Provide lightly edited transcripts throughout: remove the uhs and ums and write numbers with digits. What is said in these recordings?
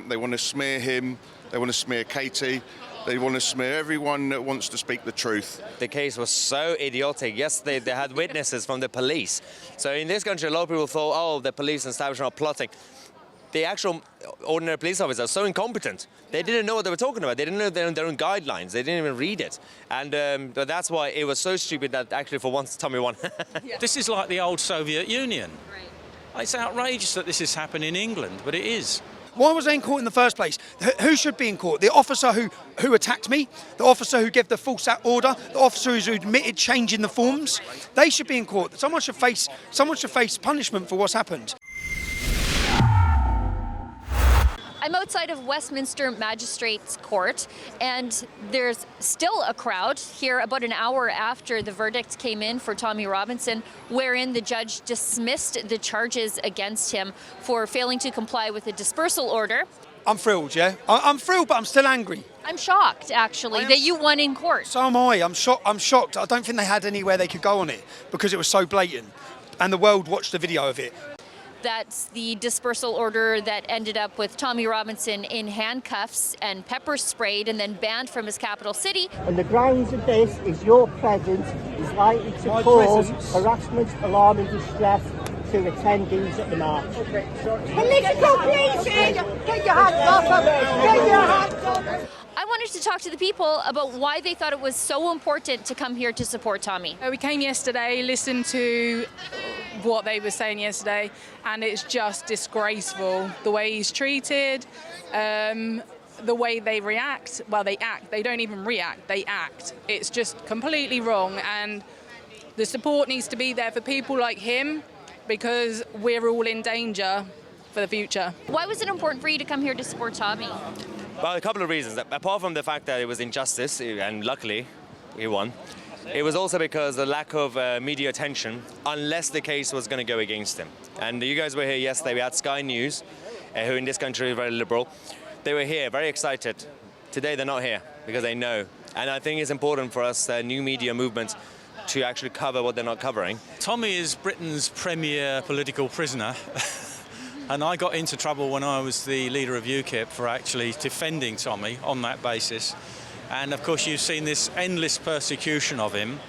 They want to smear him, they want to smear Katie, they want to smear everyone that wants to speak the truth. The case was so idiotic. Yes, they had witnesses from the police. So in this country, a lot of people thought, oh, the police and establishment are plotting. The actual ordinary police officers are so incompetent. They didn't know what they were talking about. They didn't know their own guidelines. They didn't even read it. And but that's why it was so stupid that actually for once Tommy won. This is like the old Soviet Union. Right. It's outrageous that this is happening in England, but it is. Why was I in court in the first place? Who should be in court? The officer who attacked me, the officer who gave the false order, the officer who admitted changing the forms. They should be in court. Someone should face punishment for what's happened. I'm outside of Westminster Magistrates Court, and there's still a crowd here about an hour after the verdict came in for Tommy Robinson, wherein the judge dismissed the charges against him for failing to comply with a dispersal order. I'm thrilled, yeah? I'm thrilled, but I'm still angry. I'm shocked, actually, that you won in court. So am I. I'm shocked. I don't think they had anywhere they could go on it because it was so blatant, and the world watched the video of it. That's the dispersal order that ended up with Tommy Robinson in handcuffs and pepper sprayed and then banned from his capital city. And the grounds of this is your presence is likely to cause harassment, alarm and distress to attendees at the march. Political policing! Get your hands off of it! Get your hands off! I wanted to talk to the people about why they thought it was so important to come here to support Tommy. We came yesterday, listened to what they were saying yesterday, and it's just disgraceful. The way he's treated, the way they react. Well, they act. They don't even react. They act. It's just completely wrong, and the support needs to be there for people like him because we're all in danger for the future. Why was it important for you to come here to support Tommy? Well, a couple of reasons. Apart from the fact that it was injustice, and luckily he won, it was also because the lack of media attention, unless the case was going to go against him. And you guys were here yesterday. We had Sky News, who in this country is very liberal. They were here, very excited. Today they're not here because they know. And I think it's important for us, new media movement, to actually cover what they're not covering. Tommy is Britain's premier political prisoner. And I got into trouble when I was the leader of UKIP for actually defending Tommy on that basis. And of course you've seen this endless persecution of him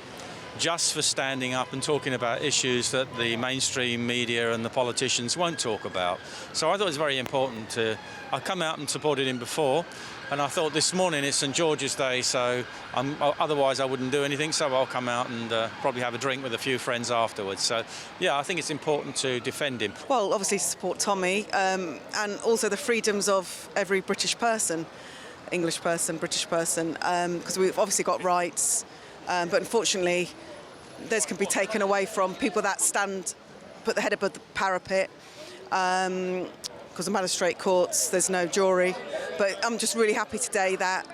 just for standing up and talking about issues that the mainstream media and the politicians won't talk about. So I thought it was very important I've come out and supported him before, and I thought this morning it's St George's Day, so otherwise I wouldn't do anything, so I'll come out and probably have a drink with a few friends afterwards. So yeah, I think it's important to defend him. Well, obviously to support Tommy, and also the freedoms of every British person, English person, British person, because we've obviously got rights, but unfortunately those can be taken away from people that put their head above the parapet. Because the magistrate courts, there's no jury. But I'm just really happy today that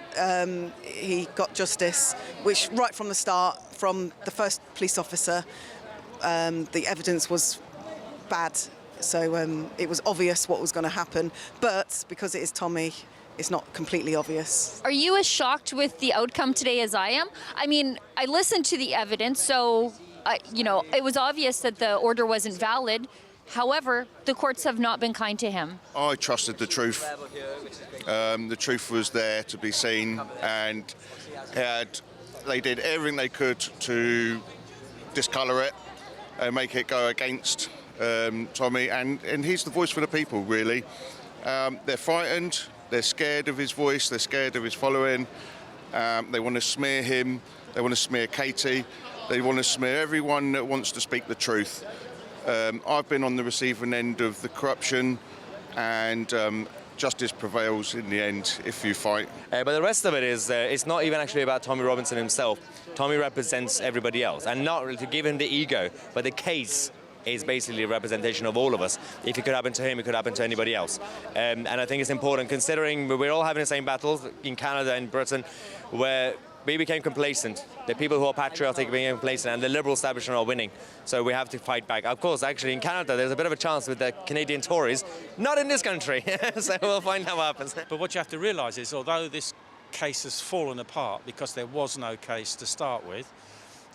he got justice, which right from the start, from the first police officer, the evidence was bad. So it was obvious what was going to happen. But because it is Tommy, it's not completely obvious. Are you as shocked with the outcome today as I am? I mean, I listened to the evidence, so, it was obvious that the order wasn't valid. However, the courts have not been kind to him. I trusted the truth. The truth was there to be seen, and they did everything they could to discolour it and make it go against Tommy, and he's the voice for the people, really. They're frightened, they're scared of his voice, they're scared of his following. They want to smear him, they want to smear Katie, they want to smear everyone that wants to speak the truth. I've been on the receiving end of the corruption, and justice prevails in the end if you fight. But the rest of it is, it's not even actually about Tommy Robinson himself. Tommy represents everybody else, and not really to give him the ego, but the case is basically a representation of all of us. If it could happen to him, it could happen to anybody else. And I think it's important, considering we're all having the same battles in Canada and Britain, where we became complacent. The people who are patriotic became complacent, and the Liberal establishment are winning. So we have to fight back. Of course, actually, in Canada, there's a bit of a chance with the Canadian Tories. Not in this country. So we'll find out what happens. But what you have to realise is, although this case has fallen apart because there was no case to start with,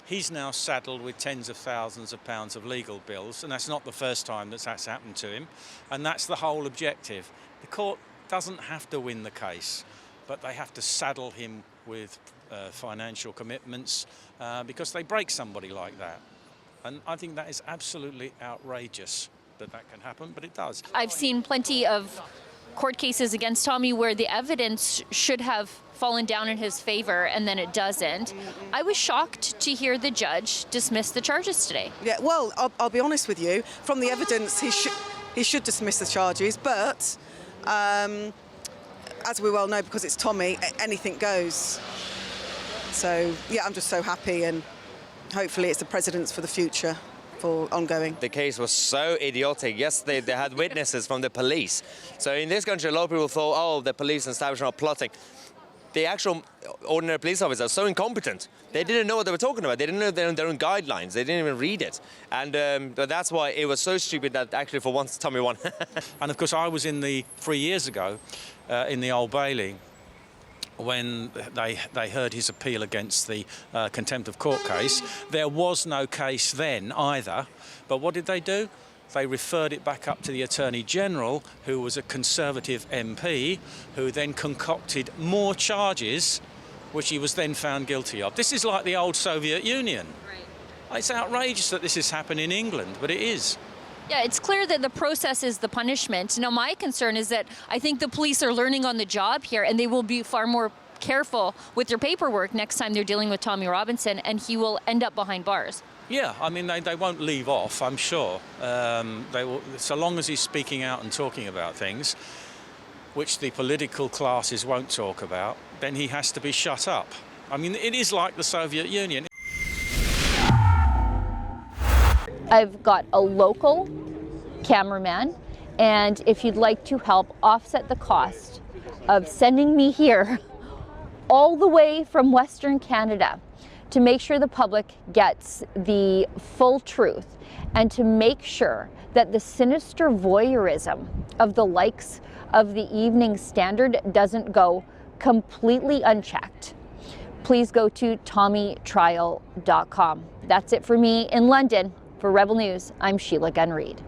he's now saddled with tens of thousands of pounds of legal bills, and that's not the first time that's happened to him. And that's the whole objective. The court doesn't have to win the case, but they have to saddle him with financial commitments because they break somebody like that. And I think that is absolutely outrageous that can happen, but it does. I've seen plenty of court cases against Tommy where the evidence should have fallen down in his favor and then it doesn't. I was shocked to hear the judge dismiss the charges today. Yeah, well, I'll be honest with you. From the evidence, he should dismiss the charges, but as we well know, because it's Tommy, anything goes. So, yeah, I'm just so happy, and hopefully it's the precedents for the future, for ongoing. The case was so idiotic. Yes, they had witnesses from the police. So in this country, a lot of people thought, oh, the police and establishment are plotting. The actual ordinary police officers are so incompetent. They didn't know what they were talking about. They didn't know their own guidelines. They didn't even read it. And but that's why it was so stupid that actually for once Tommy won. And of course I was in 3 years ago in the Old Bailey when they heard his appeal against the contempt of court case. There was no case then either, but what did they do? They referred it back up to the Attorney General, who was a Conservative MP, who then concocted more charges, which he was then found guilty of. This is like the old Soviet Union. Right. It's outrageous that this is happening in England, but it is. Yeah, it's clear that the process is the punishment. Now, my concern is that I think the police are learning on the job here, and they will be far more careful with their paperwork next time they're dealing with Tommy Robinson, and he will end up behind bars. Yeah, I mean, they won't leave off, I'm sure. They will, so long as he's speaking out and talking about things, which the political classes won't talk about, then he has to be shut up. I mean, it is like the Soviet Union. I've got a local cameraman, and if you'd like to help offset the cost of sending me here all the way from Western Canada to make sure the public gets the full truth and to make sure that the sinister voyeurism of the likes of the Evening Standard doesn't go completely unchecked, please go to TommyTrial.com. That's it for me in London. For Rebel News, I'm Sheila Gunn Reid.